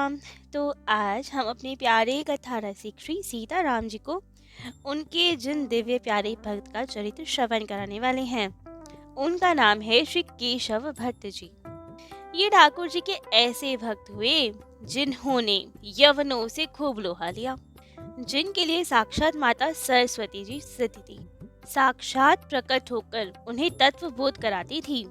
राम। तो आज हम अपने प्यारे कथा रसिक श्री सीताराम जी को उनके जिन दिव्य प्यारे भक्त का चरित्र श्रवण कराने वाले हैं, उनका नाम है श्री केशव भट्ट जी। ये ठाकुर जी के ऐसे भक्त हुए जिन्होंने यवनों से खूब लोहा लिया, जिनके लिए साक्षात माता सरस्वती जी स्थिति थी, साक्षात प्रकट होकर उन्हें तत्व बोध कराती थी।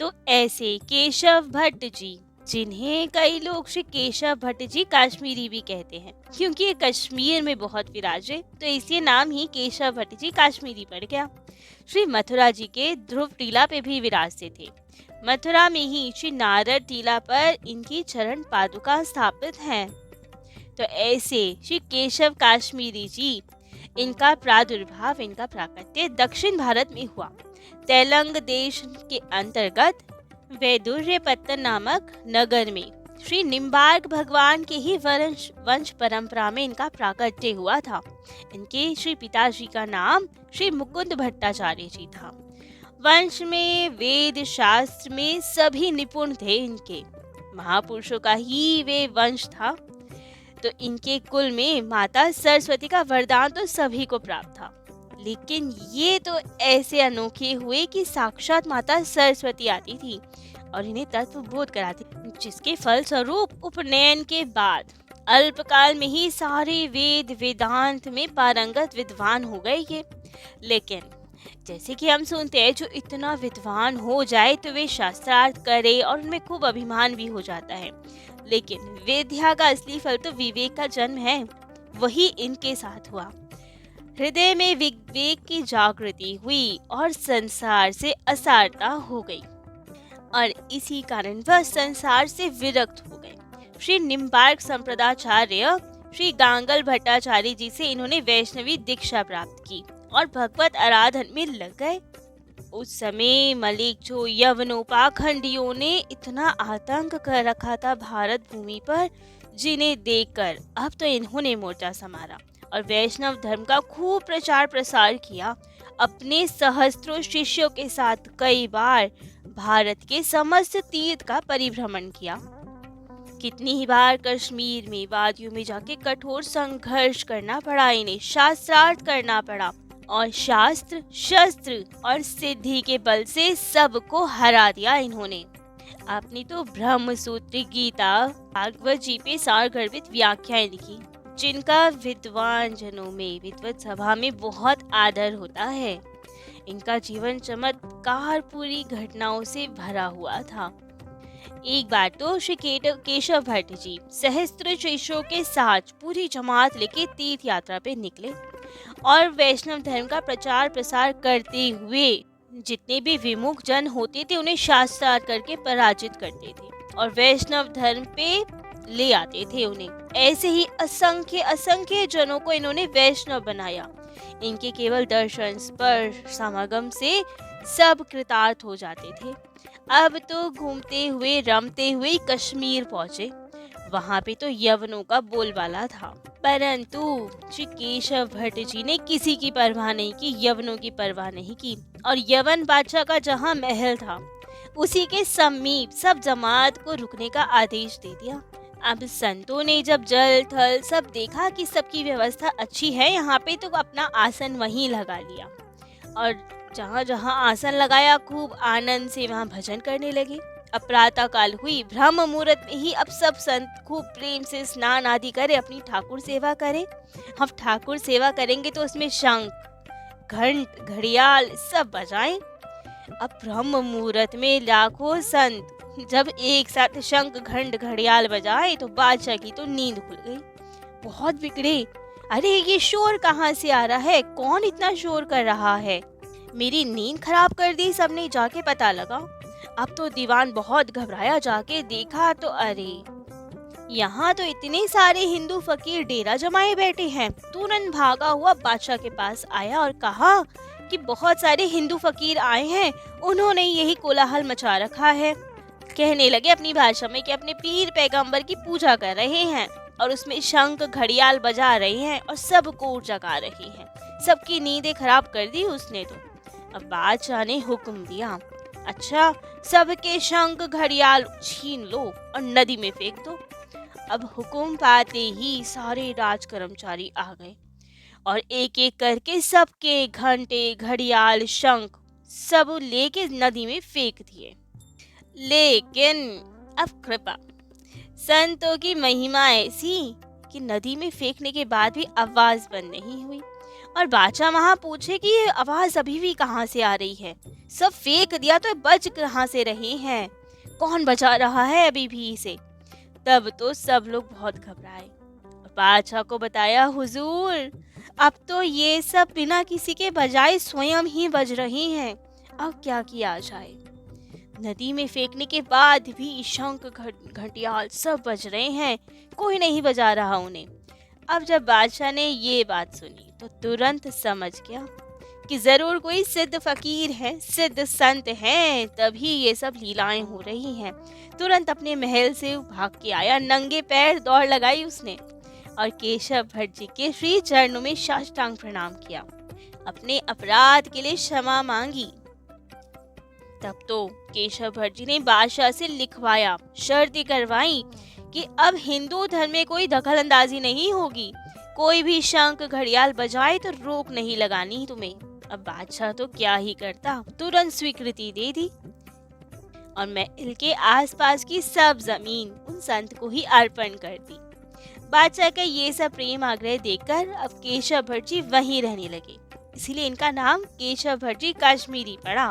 तो ऐसे केशव भट्ट जी, जिन्हें कई लोग श्री केशव भट्ट जी कश्मीरी भी कहते हैं, क्योंकि ये कश्मीर में बहुत विराजे, तो इसलिए नाम ही केशव भट्ट जी कश्मीरी पड़ गया। श्री मथुरा जी के ध्रुव टीला पे भी विराजते थे। मथुरा में ही श्री नारद टीला पर इनकी चरण पादुका स्थापित हैं। तो ऐसे श्री केशव कश्मीरी जी, इनका प्रादुर्भाव, इनका प्राकट्य दक्षिण भारत में हुआ। तेलंग देश के अंतर्गत वैदुर्यपत्तन नामक नगर में श्री निम्बार्क भगवान के ही वंश परंपरा में इनका प्राकट्य हुआ था। इनके श्री पिताजी का नाम श्री मुकुंद भट्टाचार्य जी था। वंश में वेद शास्त्र में सभी निपुण थे। इनके महापुरुषों का ही वे वंश था। तो इनके कुल में माता सरस्वती का वरदान तो सभी को प्राप्त था, लेकिन ये तो ऐसे अनोखे हुए कि साक्षात माता सरस्वती आती थी और इन्हें तत्व बोध कराती, जिसके फल स्वरूप उपनयन के बाद अल्पकाल में ही सारे वेद वेदांत में पारंगत विद्वान हो गए ये। लेकिन जैसे कि हम सुनते हैं, जो इतना विद्वान हो जाए तो वे शास्त्रार्थ करे और उनमें खूब अभिमान भी हो जाता है, लेकिन विद्या का असली फल तो विवेक का जन्म है। वही इनके साथ हुआ। हृदय में विवेक की जागृति हुई और संसार से असारता हो गई, और इसी कारण वह संसार से विरक्त हो गए। श्री निम्बार्क संप्रदाचार्य श्री गांगल भट्टाचार्य जी से इन्होंने वैष्णवी दीक्षा प्राप्त की और भगवत आराधन में लग गए। उस समय मलेच्छु यवनों पाखंडियों ने इतना आतंक कर रखा था भारत भूमि पर, जिन्हें देखकर अब तो इन्होंने मोर्चा संभाला और वैष्णव धर्म का खूब प्रचार प्रसार किया। अपने सहस्त्रों शिष्यों के साथ कई बार भारत के समस्त तीर्थ का परिभ्रमण किया। कितनी ही बार कश्मीर में वादियों में जाके कठोर संघर्ष करना पड़ा इन्हें, शास्त्रार्थ करना पड़ा, और शास्त्र शस्त्र और सिद्धि के बल से सबको हरा दिया इन्होंने। आपने तो ब्रह्म सूत्र, गीता, भागवत जी पे सारगर्भित व्याख्याएं लिखी, जिनका विद्वान जनों में, विद्वत सभा में बहुत आदर होता है। इनका जीवन चमत्कार पूरी घटनाओं से भरा हुआ था। एक बार तो श्री केशव भट्ट जी सहस्त्र शिष्यों के साथ पूरी जमात लेके तीर्थ यात्रा पे निकले और वैष्णव धर्म का प्रचार प्रसार करते हुए जितने भी विमुख जन होते थे उन्हें शास्त्रार्थ करके पराजित करते थे और वैष्णव धर्म पे ले आते थे उन्हें। ऐसे ही असंख्य असंख्य जनों को इन्होंने वैष्णव बनाया। इनके केवल दर्शन, स्पर्श, समागम से सब कृतार्थ हो जाते थे। अब तो घूमते हुए रमते हुए कश्मीर पहुंचे। वहां पे तो यवनों का बोलबाला था, परंतु श्री केशव भट्ट जी ने किसी की परवाह नहीं की, यवनों की परवाह नहीं की, और यवन बादशाह का जहां महल था उसी के समीप सब जमात को रुकने का आदेश दे दिया। अब संतों ने जब जल थल सब देखा कि सबकी व्यवस्था अच्छी है यहाँ पे, तो अपना आसन वहीं लगा लिया और जहाँ जहाँ आसन लगाया खूब आनंद से वहाँ भजन करने लगे। अब प्रातः काल हुई, ब्रह्म मुहूर्त में ही अब सब संत खूब प्रेम से स्नान आदि करे, अपनी ठाकुर सेवा करे। हम ठाकुर सेवा करेंगे तो उसमें शंख, घंट, घड़ियाल सब बजाएं। अब ब्रह्म मुहूर्त में लाखों संत जब एक साथ शंख, घंट, घड़ियाल बजाए तो बादशाह की तो नींद खुल गई। बहुत बिगड़े, अरे ये शोर कहाँ से आ रहा है, कौन इतना शोर कर रहा है, मेरी नींद खराब कर दी। सबने जाके पता लगा। अब तो दीवान बहुत घबराया, जाके देखा तो अरे यहाँ तो इतने सारे हिंदू फकीर डेरा जमाए बैठे हैं। तुरंत भागा हुआ बादशाह के पास आया और कहा कि बहुत सारे हिंदू फकीर आए हैं, उन्होंने यही कोलाहल मचा रखा है। कहने लगे अपनी भाषा में कि अपने पीर पैगंबर की पूजा कर रहे हैं और उसमें शंख घड़ियाल बजा रहे हैं और सबको जगा रहे हैं। सबकी नींदें खराब कर दी उसने तो। अब बादशाह ने हुक्म दिया, अच्छा सबके शंख घड़ियाल छीन लो और नदी में फेंक दो। अब हुक्म पाते ही सारे राज कर्मचारी आ गए और एक एक करके सबके घंटे, घड़ियाल, शंख सब लेके नदी में फेंक दिए। लेकिन अब कृपा, संतों की महिमा ऐसी कि नदी में फेंकने के बाद भी आवाज बंद नहीं हुई। और बादशाह वहां पूछे कि ये आवाज अभी भी कहाँ से आ रही है, सब फेंक दिया तो बच कहाँ से रहे हैं, कौन बचा रहा है अभी भी इसे। तब तो सब लोग बहुत घबराए और बादशाह को बताया, हुजूर अब तो ये सब बिना किसी के बजाय स्वयं ही बज रही हैं, अब क्या किया जाए। नदी में फेंकने के बाद भी शंख घंटियाल सब बज रहे हैं, कोई नहीं बजा रहा उन्हें। अब जब बादशाह ने ये बात सुनी तो तुरंत समझ गया कि जरूर कोई सिद्ध फकीर है, सिद्ध संत हैं, तभी ये सब लीलाएं हो रही हैं। तुरंत अपने महल से भाग के आया, नंगे पैर दौड़ लगाई उसने और केशव भट्ट जी के श्री चरणों में साष्टांग प्रणाम किया, अपने अपराध के लिए क्षमा मांगी। तब तो केशव भट्ट जी ने बादशाह से लिखवाया, शर्तें करवाई कि अब हिंदू धर्म में कोई दखल अंदाजी नहीं होगी, कोई भी शंख घड़ियाल बजाए तो रोक नहीं लगानी तुम्हें। अब बादशाह तो क्या ही करता, तुरंत स्वीकृति दे दी और महल के आसपास की सब जमीन उन संत को ही अर्पण कर दी। बादशाह का ये सब प्रेम आग्रह देखकर अब केशव भट्ट जी वहीं रहने लगे, इसीलिए इनका नाम केशव भट्ट जी कश्मीरी पड़ा।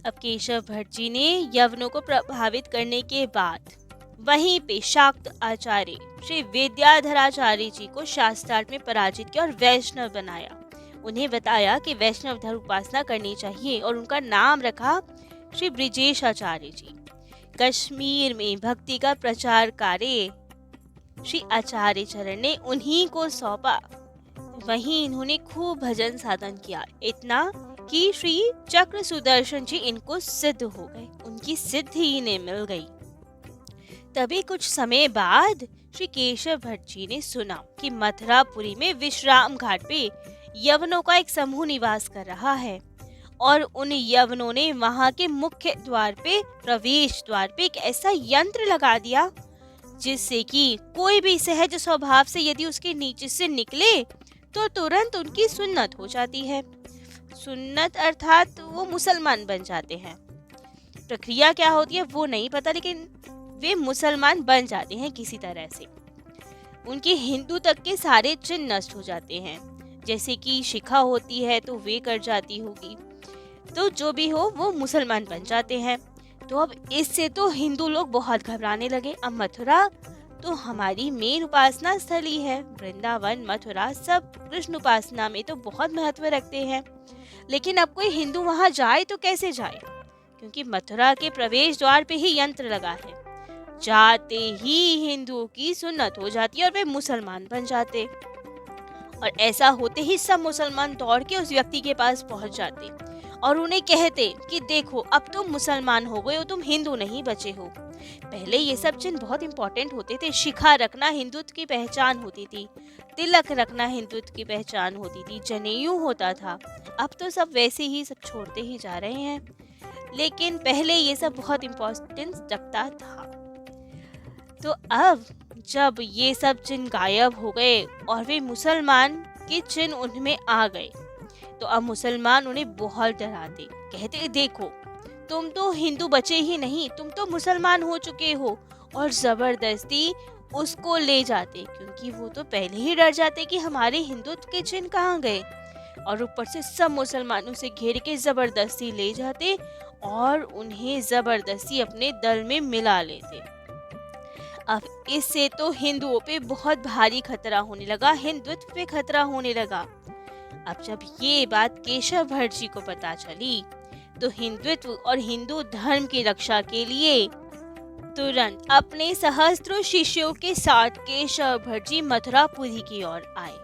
अब केशव भट्ट जी ने यवनों को प्रभावित करने के बाद वहीं पे शाक्त आचार्य श्री विद्याधराचार्य जी को शास्त्रार्थ में पराजित किया और वैष्णव बनाया। उन्हें बताया कि वैष्णव धर्म उपासना करनी चाहिए और उनका नाम रखा श्री ब्रिजेश आचार्य जी। कश्मीर में भक्ति का प्रचार कार्य श्री आचार्य चरण ने उन्हीं को सौंपा। वहीं इन्होंने खूब भजन साधन किया, इतना कि श्री चक्र सुदर्शन जी इनको सिद्ध हो गए, उनकी सिद्धि इन्हें मिल गई। तभी कुछ समय बाद श्री केशव भट्ट जी ने सुना कि मथुरापुरी में विश्राम घाट पे यवनों का एक समूह निवास कर रहा है और उन यवनों ने वहां के मुख्य द्वार पे, प्रवेश द्वार पे एक ऐसा यंत्र लगा दिया जिससे कि कोई भी सहज स्वभाव से यदि उसके नीचे से निकले तो तुरंत उनकी सुन्नत हो जाती है। सुन्नत अर्थात वो मुसलमान बन जाते हैं। प्रक्रिया क्या होती है वो नहीं पता, लेकिन वे मुसलमान बन जाते हैं किसी तरह से। उनके हिंदू तक के सारे चिन्ह नष्ट हो जाते हैं, जैसे कि शिखा होती है तो वे कट जाती होगी, तो जो भी हो वो मुसलमान बन जाते हैं। तो अब इससे तो हिंदू लोग बहुत घबराने लगे। अब मथुरा तो हमारी मेन उपासना स्थली है, वृंदावन मथुरा सब कृष्ण उपासना में तो बहुत महत्व रखते हैं, लेकिन अब कोई हिंदू वहां जाए तो कैसे जाए, क्योंकि मथुरा के प्रवेश द्वार पे ही यंत्र लगा है। जाते ही हिंदुओं की सुन्नत हो जाती है और वे मुसलमान बन जाते, और ऐसा होते ही सब मुसलमान दौड़ के उस व्यक्ति के पास पहुंच जाते और उन्हें कहते कि देखो अब तुम मुसलमान हो गए हो, तुम हिंदू नहीं बचे हो। पहले ये सब चिन्ह बहुत इंपॉर्टेंट होते थे, शिखा रखना हिंदुत्व की पहचान होती थी, तिलक रखना हिंदुत्व की पहचान होती थी, जनेऊ होता था। अब तो सब वैसे ही सब छोड़ते ही जा रहे हैं, लेकिन पहले ये सब बहुत इम्पोर्टेंस रखता था। तो अब जब ये सब चिन्ह गायब हो गए और वे मुसलमान के चिन्ह उनमें आ गए, तो अब मुसलमान उन्हें बहुत डराते, कहते देखो तुम तो हिंदू बचे ही नहीं, तुम तो मुसलमान हो चुके हो, और जबरदस्ती उसको ले जाते, क्योंकि वो तो पहले ही डर जाते कि हमारे हिंदुत्व के चिन्ह कहाँ गए, और ऊपर से सब मुसलमानों से घेर के जबरदस्ती ले जाते और उन्हें जबरदस्ती अपने दल में मिला लेते। अब इससे तो हिंदुओं पे बहुत भारी खतरा होने लगा, हिंदुत्व पे खतरा होने लगा। अब जब ये बात केशव भट्ट जी को पता चली तो हिंदुत्व और हिंदू धर्म की रक्षा के लिए तुरंत अपने सहस्त्रों शिष्यों के साथ केशव भट्ट जी मथुरापुरी की ओर आए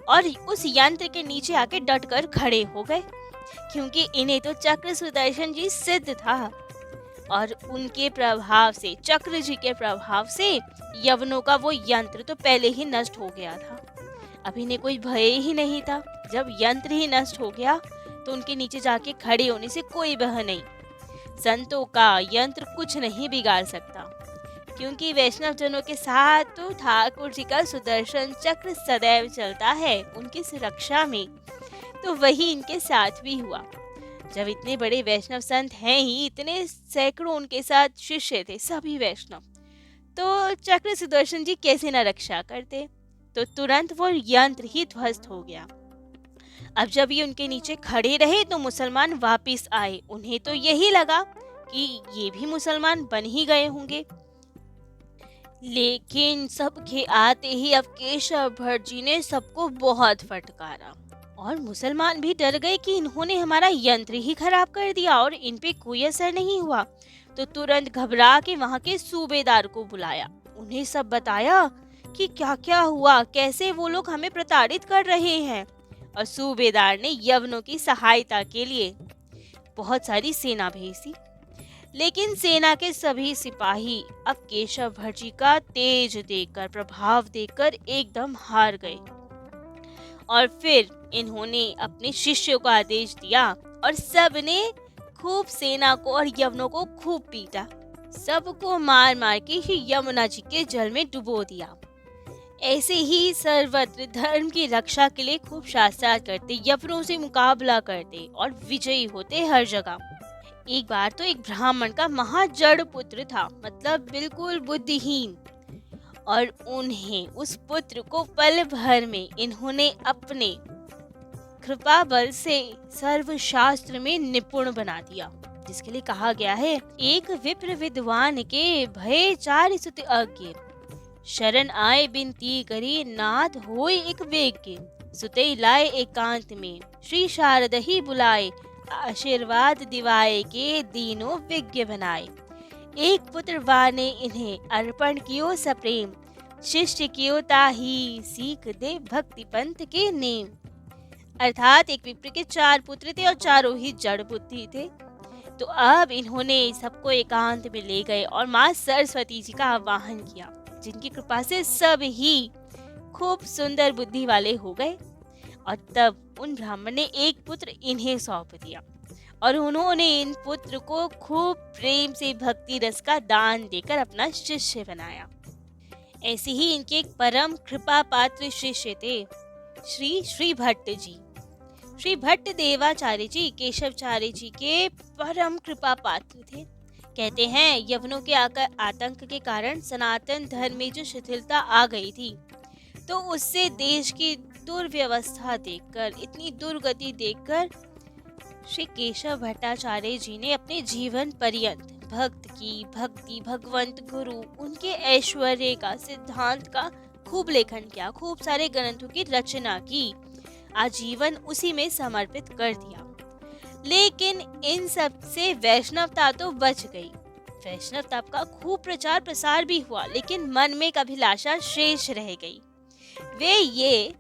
और उस यंत्र के नीचे आके डटकर खड़े हो गए, क्योंकि इन्हें तो चक्र सुदर्शन जी सिद्ध था और उनके प्रभाव से, चक्र जी के प्रभाव से यवनों का वो यंत्र तो पहले ही नष्ट हो गया था। अब इन्हें कोई भय ही नहीं था। जब यंत्र ही नष्ट हो गया तो उनके नीचे जाके खड़े होने से कोई बह नहीं। संतों का यंत्र कुछ नहीं बिगाड़ सकता। क्योंकि वैष्णव जनों के साथ तो ठाकुर जी का सुदर्शन चक्र सदैव चलता है उनकी सुरक्षा में, तो वही इनके साथ भी हुआ। जब इतने बड़े वैष्णव संत हैं ही, इतने सैकड़ों उनके साथ शिष्य थे सभी वैष्णव, तो चक्र सुदर्शन जी कैसे न रक्षा करते। तो तुरंत वो यंत्र ही ध्वस्त हो गया। अब जब ये उनके नीचे खड़े रहे तो मुसलमान वापिस आए। उन्हें तो यही लगा कि ये भी मुसलमान बन ही गए होंगे, लेकिन सबके आते ही अब केशव भट्ट जी ने सबको बहुत फटकारा और मुसलमान भी डर गए कि इन्होंने हमारा यंत्र ही खराब कर दिया और इन पे कोई असर नहीं हुआ। तो तुरंत घबरा के वहां के सूबेदार को बुलाया, उन्हें सब बताया कि क्या क्या हुआ, कैसे वो लोग हमें प्रताड़ित कर रहे हैं। और सूबेदार ने यवनों की सहायता के लिए बहुत सारी सेना भेजी, लेकिन सेना के सभी सिपाही अब केशव भट्ट जी का तेज देखकर, प्रभाव देखकर एकदम हार गए। और फिर इन्होंने अपने शिष्यों को आदेश दिया और सबने खूब सेना को और यवनों को खूब पीटा, सबको मार मार के ही यमुना जी के जल में डुबो दिया। ऐसे ही सर्वत्र धर्म की रक्षा के लिए खूब शास्त्रार्थ करते, यवनों से मुकाबला करते और विजयी होते हर जगह। एक बार तो एक ब्राह्मण का महाजड़ पुत्र था, मतलब बिल्कुल बुद्धिहीन, और उन्हें उस पुत्र को पल भर में इन्होंने अपने कृपा बल से सर्वशास्त्र में निपुण बना दिया, जिसके लिए कहा गया है, एक विप्र विद्वान के भय चार सुत अज्ञ, शरण आए बिनती करी नाथ होय एक वेग्य, सुते लाए एकांत में श्री शारद ही बुलाए, आशीर्वाद दिवाए के दीनों विज्ञ बनाए, एक पुत्र वाने इन्हें अर्पण कियो सप्रेम, शिष्य कियो ताही सीख दे भक्ति पंथ के नेम। अर्थात एक विप्र के 4 पुत्र थे और चारों ही जड़ बुद्धि थे। तो अब इन्होंने सबको एकांत में ले गए और माँ सरस्वती जी का आवाहन किया, जिनकी कृपा से सब ही खूब सुंदर बुद्धि वाले हो गए। और तब उन ब्राह्मण ने एक पुत्र इन्हें सौंप दिया और उन्होंने इन पुत्र को खूब प्रेम से भक्ति रस का दान देकर अपना शिष्य बनाया। ऐसे ही इनके एक परम कृपा पात्र शिष्य थे श्री श्री भट्ट जी। श्री भट्ट देवाचार्य जी केशवचार्य जी के परम कृपा पात्र थे। कहते हैं, यवनों के आतंक के कारण सनातन धर्म में जो शिथिलता आ गई थी, तो उससे देश की दुर्व्यवस्था देखकर, इतनी दुर्गति देखकर श्री केशव भट्टाचार्य जी ने अपने जीवन पर्यंत भक्त की भक्ति, भगवंत, गुरु, उनके ऐश्वर्य का, सिद्धांत का खूब लेखन किया, खूब सारे ग्रंथों की रचना की, आजीवन उसी में समर्पित कर दिया। लेकिन इन सब से वैष्णवता तो बच गई। वैष्णवता का खूब प्रचार प्रसार भी हुआ, लेकिन मन में एक अभिलाषा शेष रह गई। वे ये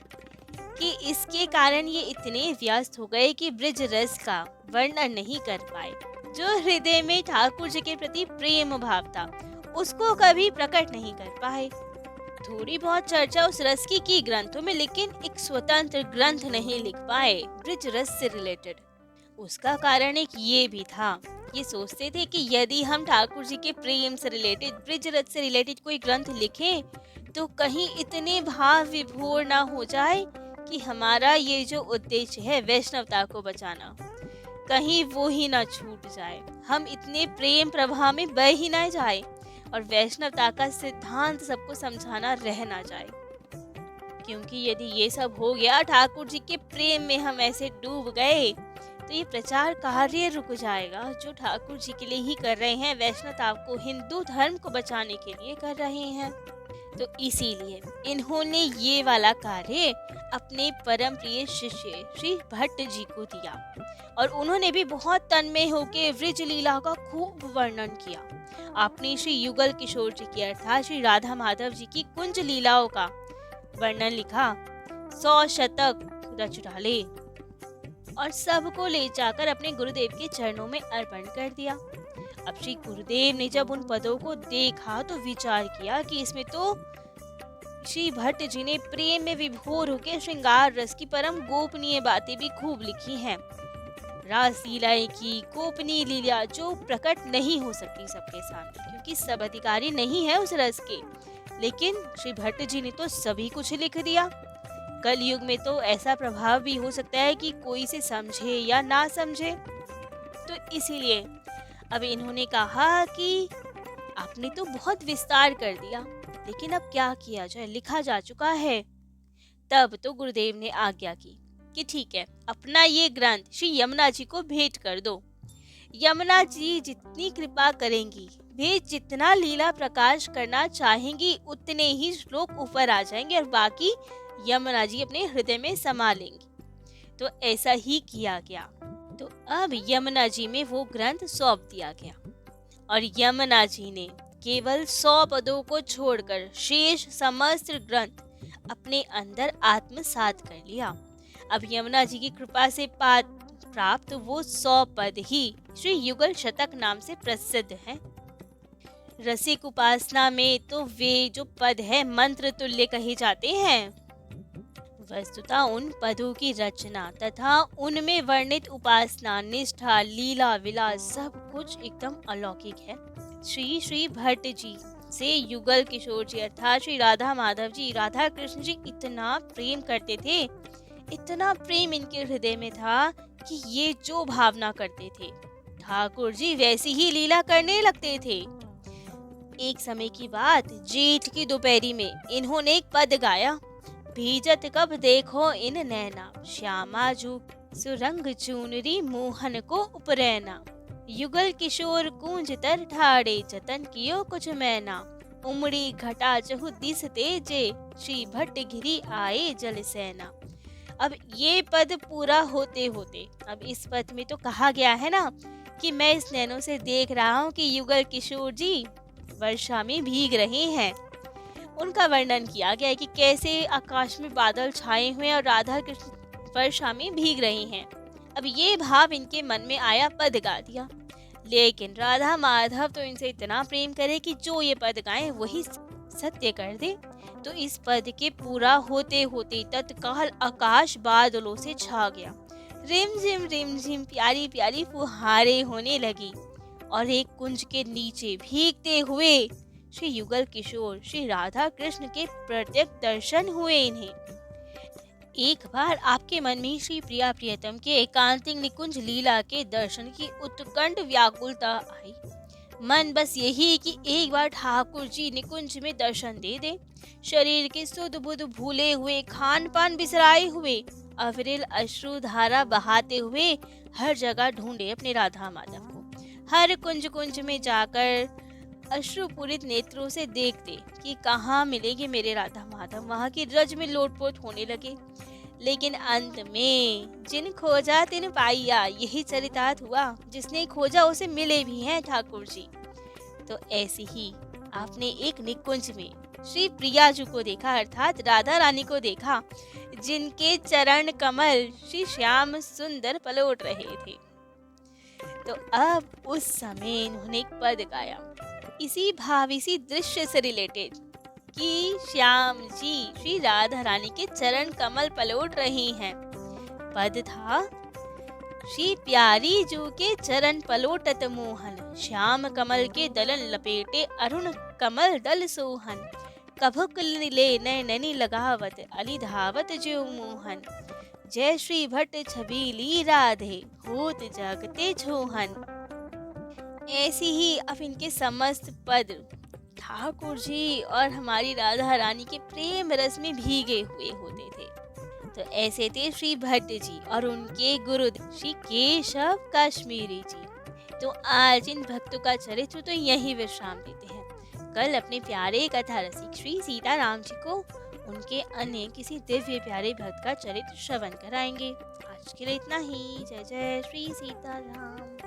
कि इसके कारण ये इतने व्यस्त हो गए कि ब्रज रस का वर्णन नहीं कर पाए। जो हृदय में ठाकुर जी के प्रति प्रेम भाव था, उसको कभी प्रकट नहीं कर पाए। थोड़ी बहुत चर्चा उस रस की ग्रंथों में, लेकिन एक स्वतंत्र ग्रंथ नहीं लिख पाए ब्रज रस से रिलेटेड। उसका कारण एक ये भी था, ये सोचते थे कि यदि हम ठाकुर जी के प्रेम से रिलेटेड, ब्रज रस से रिलेटेड कोई ग्रंथ लिखें, तो कहीं इतने भाव विभोर ना हो जाए कि हमारा ये जो उद्देश्य है वैष्णवता को बचाना, कहीं वो ही ना छूट जाए, हम इतने प्रेम प्रवाह में बह ही ना जाए और वैष्णवता का सिद्धांत सबको समझाना रह ना जाए। क्योंकि यदि ये सब हो गया, ठाकुर जी के प्रेम में हम ऐसे डूब गए, तो ये प्रचार कार्य रुक जाएगा जो ठाकुर जी के लिए ही कर रहे हैं, वैष्णवता को, हिंदू धर्म को बचाने के लिए कर रहे हैं। तो इसीलिए इन्होंने ये वाला कार्य अपने परम प्रिय शिष्य श्री भट्ट जी को दिया और उन्होंने भी बहुत तन्मय होकर व्रज लीला का खूब वर्णन किया। आपने श्री युगल किशोर जी की, अर्थात श्री राधा माधव जी की कुंज लीलाओं का वर्णन लिखा, 100 शतक रच डाले और सबको ले जाकर अपने गुरुदेव के चरणों में अर्पण कर दिया। अब श्री गुरुदेव ने जब उन पदों को देखा तो विचार किया कि इसमें तो श्री भट्ट जी ने प्रेम में विभोर होकर श्रृंगार रस की परम गोपनीय बातें भी खूब लिखी हैं। रास लीलाएं की, गोपनीय लीला जो प्रकट नहीं हो सकती सबके सामने, क्योंकि सब अधिकारी नहीं है उस रस के। लेकिन श्री भट्ट जी ने तो सभी कुछ लिख दिया। कल युग में तो ऐसा प्रभाव भी हो सकता है कि कोई इसे समझे या ना समझे। तो इसीलिए अब इन्होंने कहा कि आपने तो बहुत विस्तार कर दिया, लेकिन अब क्या किया जाए, लिखा जा चुका है। तब तो गुरुदेव ने आज्ञा की कि ठीक है, अपना ये ग्रंथ श्री यमुना जी को भेंट कर दो। यमुना जी जितनी कृपा करेंगी, वे जितना लीला प्रकाश करना चाहेंगी, उतने ही श्लोक ऊपर आ जाएंगे और बाकी यमुना जी अपने हृदय में समा लेंगी। तो ऐसा ही किया गया। तो अब यमुना जी में वो ग्रंथ सौंप दिया गया और यमुना जी ने केवल 100 पदों को छोड़कर शेष समस्त ग्रंथ अपने अंदर आत्मसात कर लिया। अब यमुना जी की कृपा से प्राप्त वो 100 पद ही श्री युगल शतक नाम से प्रसिद्ध हैं। रसिक उपासना में तो वे जो पद है मंत्र तुल्य कहे जाते हैं। वस्तुतः उन पदों की रचना तथा उनमें वर्णित उपासना, निष्ठा, लीला विलास सब कुछ एकदम अलौकिक है। श्री श्री भट्ट जी से युगल किशोर जी अर्थात श्री राधा माधव जी, राधा कृष्ण जी इतना प्रेम करते थे, इतना प्रेम इनके हृदय में था कि ये जो भावना करते थे ठाकुर जी वैसी ही लीला करने लगते थे। एक समय की बात, जेठ की दोपहरी में इन्होंने एक पद गाया। भीजत कब देखो इन नैना, श्यामा जू सुरंग चूनरी मोहन को उपरैना। युगल किशोर कूंज तर ठाड़े, जतन कियो कुछ मैना। उमड़ी घटा चहु दिस तेजे, श्री भट्ट गिरी आए जल सेना। अब ये पद पूरा होते होते, अब इस पद में तो कहा गया है ना कि मैं इस नैनों से देख रहा हूँ कि युगल किशोर जी वर्षा में भीग रहे हैं। उनका वर्णन किया गया है कि कैसे आकाश में बादल छाए हुए और राधा कृष्ण वर्षा में भीग रहे हैं। अब ये भाव इनके मन में आया, पद गा दिया। लेकिन राधा माधव तो इनसे इतना प्रेम करे कि जो ये पद गाएं वही सत्य कर दे। तो इस पद के पूरा होते होते तत्काल आकाश बादलों से छा गया। रिम झिम प्यारी प्यारी फुहारें होने लगी और एक कुंज के नीचे भीगते हुए श्री युगल किशोर श्री राधा कृष्ण के प्रत्यक्ष दर्शन हुए इन्हें। एक बार आपके मन में श्री प्रिया प्रियतम के एकांतिक निकुंज लीला के दर्शन की उत्कंठ व्याकुलता आई। मन बस यही कि एक बार ठाकुर जी निकुंज में दर्शन दे दे। शरीर के सुध बुध भूले हुए, खान पान बिसराए हुए, अविरल अश्रु धारा बहाते हुए हर जगह ढूंढे अपने राधा माधव को। हर कुंज कुंज में जाकर अश्रुपूरित नेत्रों से देखते कि कहाँ मिलेंगे मेरे राधा माधव। वहाँ की रज में लोटपोट होने लगे। लेकिन अंत में जिन खोजा तिन पाइया, यही चरितार्थ हुआ। जिसने खोजा उसे मिले भी हैं ठाकुर जी। तो ऐसे ही आपने एक निकुंज में श्री प्रिया जी को देखा, अर्थात राधा रानी को देखा, जिनके चरण कमल श्री श्याम सुंदर पलोट रहे थे। तो अब उस समय इन्होंने एक पद गाया इसी भाव, इसी दृश्य से रिलेटेड कि श्याम जी श्री राधा रानी के चरण कमल पलोट रहे हैं। पद था श्री प्यारी जू के चरण पलोटत मोहन, श्याम कमल के दलन लपेटे अरुण कमल दल सोहन। कभुक ले नैननी लगावत अली धावत जो मोहन। जय श्री भट्ट छबीली राधे होत जागते छोहन। ऐसी ही अब इनके समस्त पद ठाकुर जी और हमारी राधा रानी के प्रेम रस में भीगे हुए होते थे। तो ऐसे थे श्री भट्ट जी और उनके गुरु श्री केशव कश्मीरी जी। तो आज इन भक्तों का चरित्र तो यही विश्राम देते हैं। कल अपने प्यारे कथा रसिक श्री सीताराम जी को उनके अन्य किसी दिव्य प्यारे भक्त का चरित्र श्रवण कराएंगे। आज के लिए इतना ही। जय जय श्री सीताराम।